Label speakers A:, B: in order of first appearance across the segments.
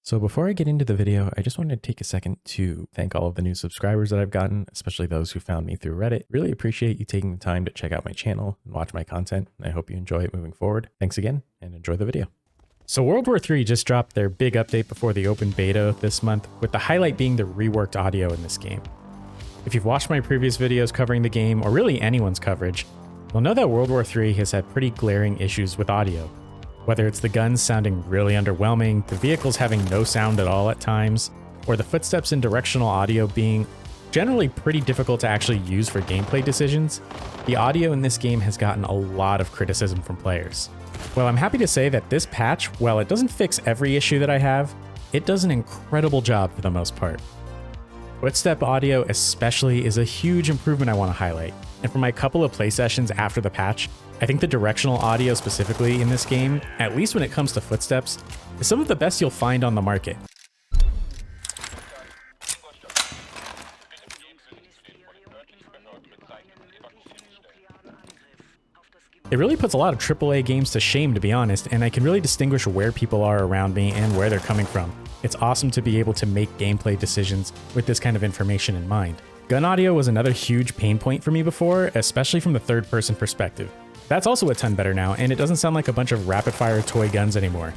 A: So before I get into the video, I just wanted to take a second to thank all of the new subscribers that I've gotten, especially those who found me through Reddit. Really appreciate you taking the time to check out my channel and watch my content, and I hope you enjoy it moving forward. Thanks again, and enjoy the video. So World War III just dropped their big update before the open beta this month, with the highlight being the reworked audio in this game. If you've watched my previous videos covering the game, or really anyone's coverage, you'll know that World War III has had pretty glaring issues with audio. Whether it's the guns sounding really underwhelming, the vehicles having no sound at all at times, or the footsteps and directional audio being generally pretty difficult to actually use for gameplay decisions, the audio in this game has gotten a lot of criticism from players. Well, I'm happy to say that this patch, while it doesn't fix every issue that I have, it does an incredible job for the most part. Footstep audio especially is a huge improvement I want to highlight, and for my couple of play sessions after the patch, I think the directional audio specifically in this game, at least when it comes to footsteps, is some of the best you'll find on the market. It really puts a lot of AAA games to shame, to be honest, and I can really distinguish where people are around me and where they're coming from. It's awesome to be able to make gameplay decisions with this kind of information in mind. Gun audio was another huge pain point for me before, especially from the third-person perspective. That's also a ton better now, and it doesn't sound like a bunch of rapid-fire toy guns anymore.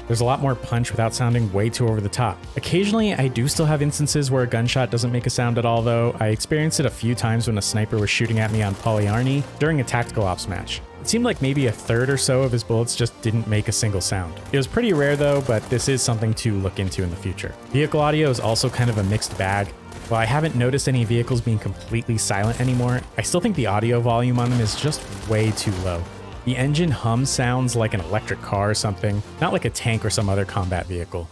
A: There's a lot more punch without sounding way too over the top. Occasionally, I do still have instances where a gunshot doesn't make a sound at all though. I experienced it a few times when a sniper was shooting at me on Polyarny during a tactical ops match. It seemed like maybe a third or so of his bullets just didn't make a single sound. It was pretty rare though, but this is something to look into in the future. Vehicle audio is also kind of a mixed bag. While I haven't noticed any vehicles being completely silent anymore, I still think the audio volume on them is just way too low. The engine hum sounds like an electric car or something, not like a tank or some other combat vehicle.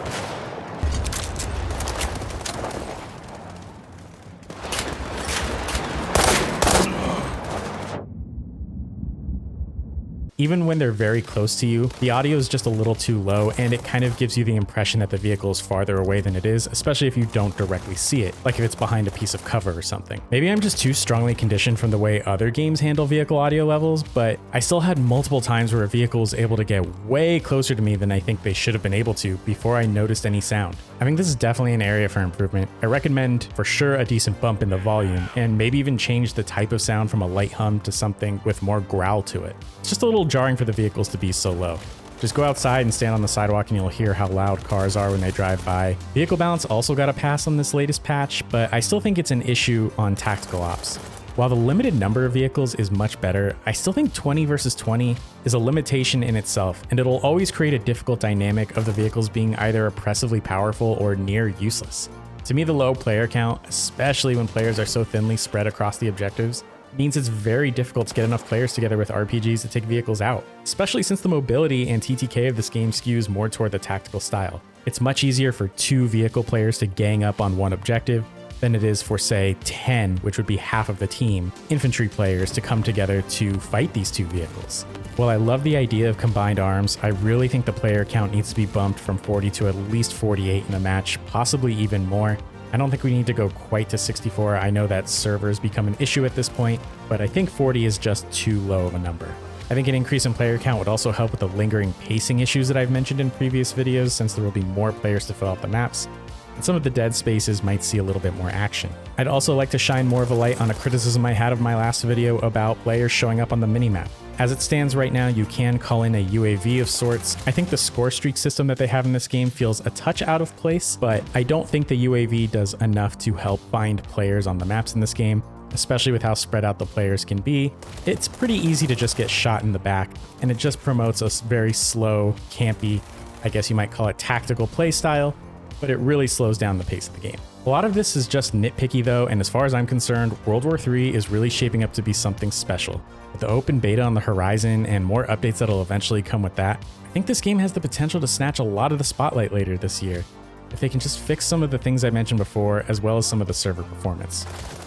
A: Even when they're very close to you, the audio is just a little too low, and it kind of gives you the impression that the vehicle is farther away than it is, especially if you don't directly see it, like if it's behind a piece of cover or something. Maybe I'm just too strongly conditioned from the way other games handle vehicle audio levels, but I still had multiple times where a vehicle was able to get way closer to me than I think they should have been able to before I noticed any sound. I think this is definitely an area for improvement. I recommend for sure a decent bump in the volume, and maybe even change the type of sound from a light hum to something with more growl to it. It's just a little jarring for the vehicles to be so low. Just go outside and stand on the sidewalk and you'll hear how loud cars are when they drive by. Vehicle balance also got a pass on this latest patch, but I still think it's an issue on tactical ops. While the limited number of vehicles is much better, I still think 20 versus 20 is a limitation in itself, and it'll always create a difficult dynamic of the vehicles being either oppressively powerful or near useless. To me, the low player count, especially when players are so thinly spread across the objectives, means it's very difficult to get enough players together with RPGs to take vehicles out, especially since the mobility and TTK of this game skews more toward the tactical style. It's much easier for 2 vehicle players to gang up on one objective than it is for, say, 10, which would be half of the team, infantry players to come together to fight these 2 vehicles. While I love the idea of combined arms, I really think the player count needs to be bumped from 40 to at least 48 in a match, possibly even more. I don't think we need to go quite to 64. I know that servers become an issue at this point, but I think 40 is just too low of a number. I think an increase in player count would also help with the lingering pacing issues that I've mentioned in previous videos, since there will be more players to fill out the maps, and some of the dead spaces might see a little bit more action. I'd also like to shine more of a light on a criticism I had of my last video about players showing up on the minimap. As it stands right now, you can call in a UAV of sorts. I think the score streak system that they have in this game feels a touch out of place, but I don't think the UAV does enough to help find players on the maps in this game, especially with how spread out the players can be. It's pretty easy to just get shot in the back, and it just promotes a very slow, campy, I guess you might call it tactical play style, but it really slows down the pace of the game. A lot of this is just nitpicky though, and as far as I'm concerned, World War III is really shaping up to be something special. With the open beta on the horizon and more updates that'll eventually come with that, I think this game has the potential to snatch a lot of the spotlight later this year, if they can just fix some of the things I mentioned before, as well as some of the server performance.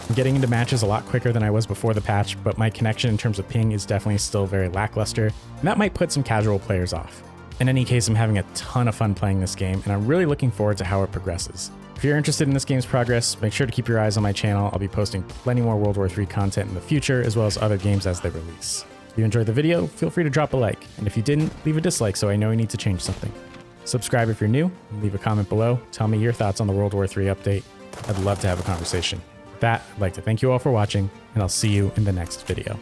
A: I'm getting into matches a lot quicker than I was before the patch, but my connection in terms of ping is definitely still very lackluster, and that might put some casual players off. In any case, I'm having a ton of fun playing this game, and I'm really looking forward to how it progresses. If you're interested in this game's progress, make sure to keep your eyes on my channel. I'll be posting plenty more World War III content in the future, as well as other games as they release. If you enjoyed the video, feel free to drop a like, and if you didn't, leave a dislike so I know I need to change something. Subscribe if you're new, and leave a comment below. Tell me your thoughts on the World War III update. I'd love to have a conversation. With that, I'd like to thank you all for watching, and I'll see you in the next video.